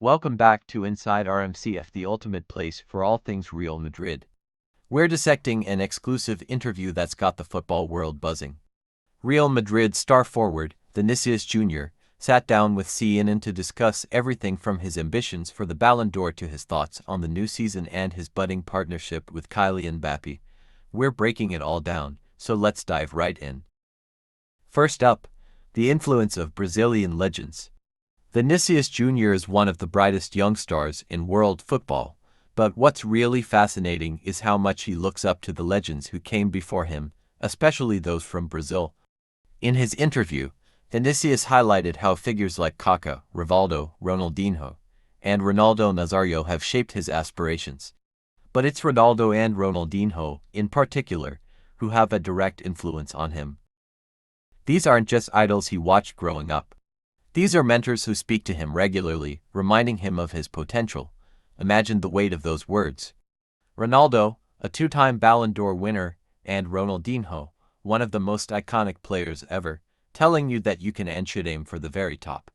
Welcome back to InsideRMCF, the ultimate place for all things Real Madrid. We're dissecting an exclusive interview that's got the football world buzzing. Real Madrid star forward, Vinicius Junior, sat down with CNN to discuss everything from his ambitions for the Ballon d'Or to his thoughts on the new season and his budding partnership with Kylian Bappy. We're breaking it all down, so let's dive right in. First up, the influence of Brazilian legends. Vinicius Junior is one of the brightest young stars in world football, but what's really fascinating is how much he looks up to the legends who came before him, especially those from Brazil. In his interview, Vinicius highlighted how figures like Kaká, Rivaldo, Ronaldinho, and Ronaldo Nazario have shaped his aspirations. But it's Ronaldo and Ronaldinho, in particular, who have a direct influence on him. These aren't just idols he watched growing up. These are mentors who speak to him regularly, reminding him of his potential. Imagine the weight of those words. Ronaldo, a two-time Ballon d'Or winner, and Ronaldinho, one of the most iconic players ever, telling you that you can and should aim for the very top.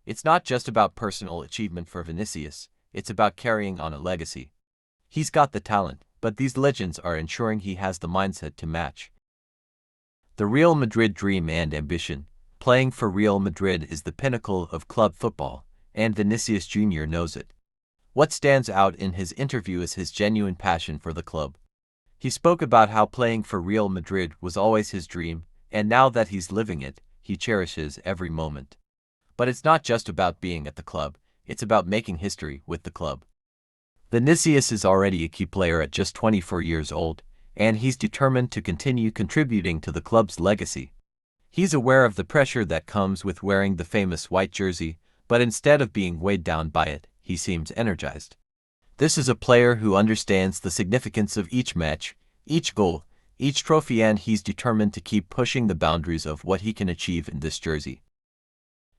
It's not just about personal achievement for Vinicius, it's about carrying on a legacy. He's got the talent, but these legends are ensuring he has the mindset to match. The Real Madrid dream and ambition. Playing for Real Madrid is the pinnacle of club football, and Vinicius Junior knows it. What stands out in his interview is his genuine passion for the club. He spoke about how playing for Real Madrid was always his dream, and now that he's living it, he cherishes every moment. But it's not just about being at the club, it's about making history with the club. Vinicius is already a key player at just 24 years old, and he's determined to continue contributing to the club's legacy. He's aware of the pressure that comes with wearing the famous white jersey, but instead of being weighed down by it, he seems energized. This is a player who understands the significance of each match, each goal, each trophy, and he's determined to keep pushing the boundaries of what he can achieve in this jersey.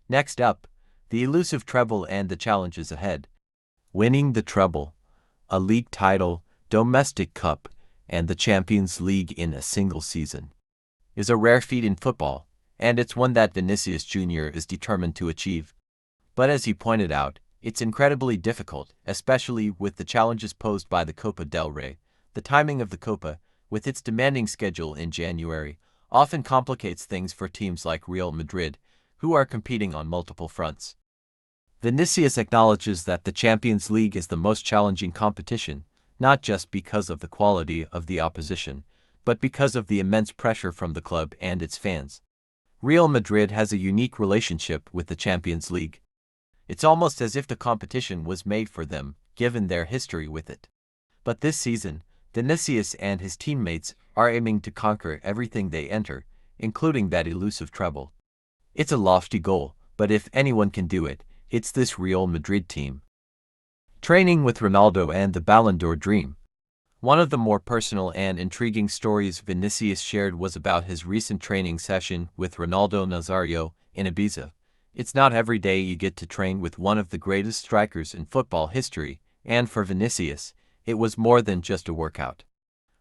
Next up, the elusive treble and the challenges ahead. Winning the treble, a league title, domestic cup, and the Champions League in a single season, is a rare feat in football, and it's one that Vinicius Junior is determined to achieve. But as he pointed out, it's incredibly difficult, especially with the challenges posed by the Copa del Rey. The timing of the Copa, with its demanding schedule in January, often complicates things for teams like Real Madrid, who are competing on multiple fronts. Vinicius acknowledges that the Champions League is the most challenging competition, not just because of the quality of the opposition, but because of the immense pressure from the club and its fans. Real Madrid has a unique relationship with the Champions League. It's almost as if the competition was made for them, given their history with it. But this season, Vinicius and his teammates are aiming to conquer everything they enter, including that elusive treble. It's a lofty goal, but if anyone can do it, it's this Real Madrid team. Training with Ronaldo and the Ballon d'Or dream. One of the more personal and intriguing stories Vinicius shared was about his recent training session with Ronaldo Nazario in Ibiza. It's not every day you get to train with one of the greatest strikers in football history, and for Vinicius, it was more than just a workout.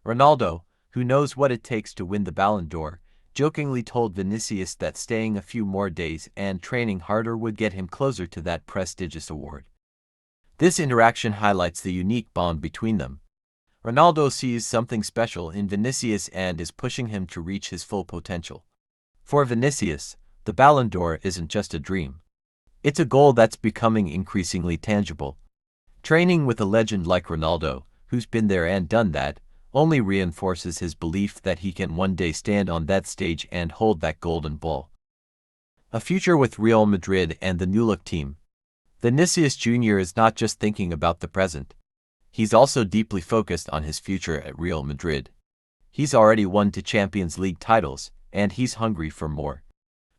Ronaldo, who knows what it takes to win the Ballon d'Or, jokingly told Vinicius that staying a few more days and training harder would get him closer to that prestigious award. This interaction highlights the unique bond between them. Ronaldo sees something special in Vinicius and is pushing him to reach his full potential. For Vinicius, the Ballon d'Or isn't just a dream. It's a goal that's becoming increasingly tangible. Training with a legend like Ronaldo, who's been there and done that, only reinforces his belief that he can one day stand on that stage and hold that golden ball. A future with Real Madrid and the new look team. Vinicius Junior is not just thinking about the present. He's also deeply focused on his future at Real Madrid. He's already won 2 Champions League titles, and he's hungry for more.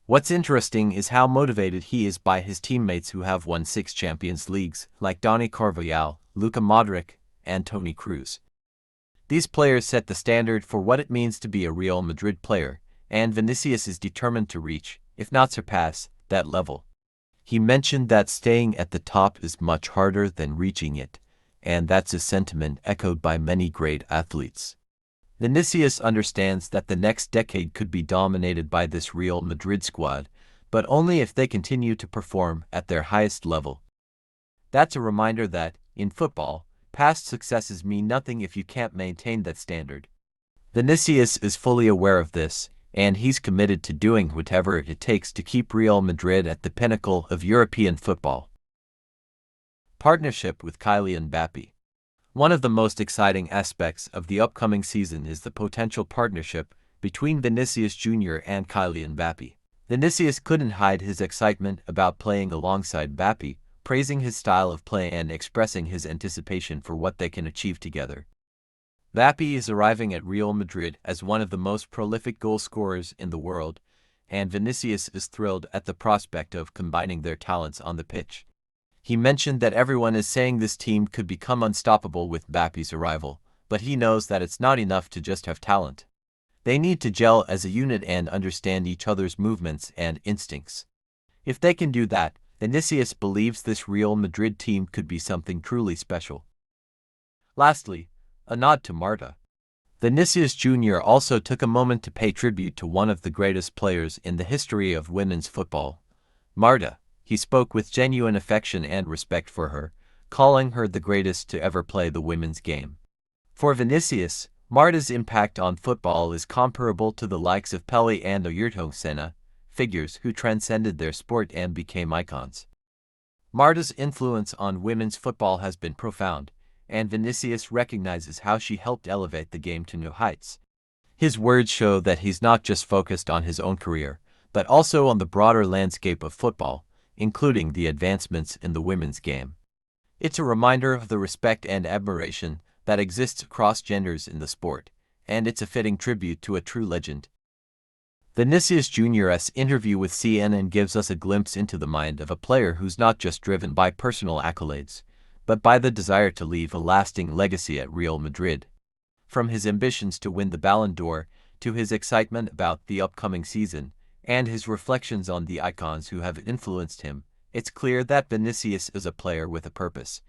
What's interesting is how motivated he is by his teammates who have won 6 Champions Leagues, like Dani Carvajal, Luka Modric, and Toni Kroos. These players set the standard for what it means to be a Real Madrid player, and Vinicius is determined to reach, if not surpass, that level. He mentioned that staying at the top is much harder than reaching it, and that's a sentiment echoed by many great athletes. Vinicius understands that the next decade could be dominated by this Real Madrid squad, but only if they continue to perform at their highest level. That's a reminder that, in football, past successes mean nothing if you can't maintain that standard. Vinicius is fully aware of this, and he's committed to doing whatever it takes to keep Real Madrid at the pinnacle of European football. Partnership with Kylian Bappy. One of the most exciting aspects of the upcoming season is the potential partnership between Vinicius Junior and Kylian Bappy. Vinicius couldn't hide his excitement about playing alongside Bappy, praising his style of play and expressing his anticipation for what they can achieve together. Bappy is arriving at Real Madrid as one of the most prolific goal scorers in the world, and Vinicius is thrilled at the prospect of combining their talents on the pitch. He mentioned that everyone is saying this team could become unstoppable with Bappy's arrival, but he knows that it's not enough to just have talent. They need to gel as a unit and understand each other's movements and instincts. If they can do that, Vinicius believes this Real Madrid team could be something truly special. Lastly, a nod to Marta. Vinicius Junior also took a moment to pay tribute to one of the greatest players in the history of women's football, Marta. He spoke with genuine affection and respect for her, calling her the greatest to ever play the women's game. For Vinicius, Marta's impact on football is comparable to the likes of Pelé and Ayrton Senna, figures who transcended their sport and became icons. Marta's influence on women's football has been profound, and Vinicius recognizes how she helped elevate the game to new heights. His words show that he's not just focused on his own career, but also on the broader landscape of football, including the advancements in the women's game. It's a reminder of the respect and admiration that exists across genders in the sport, and it's a fitting tribute to a true legend. Vinicius Junior's interview with CNN gives us a glimpse into the mind of a player who's not just driven by personal accolades, but by the desire to leave a lasting legacy at Real Madrid. From his ambitions to win the Ballon d'Or, to his excitement about the upcoming season, and his reflections on the icons who have influenced him, it's clear that Vinicius is a player with a purpose.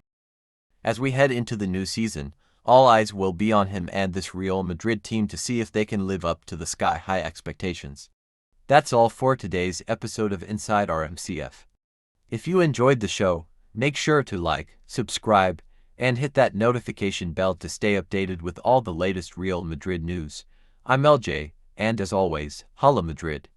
As we head into the new season, all eyes will be on him and this Real Madrid team to see if they can live up to the sky-high expectations. That's all for today's episode of InsideRMCF. If you enjoyed the show, make sure to like, subscribe, and hit that notification bell to stay updated with all the latest Real Madrid news. I'm LJ, and as always, Hala Madrid.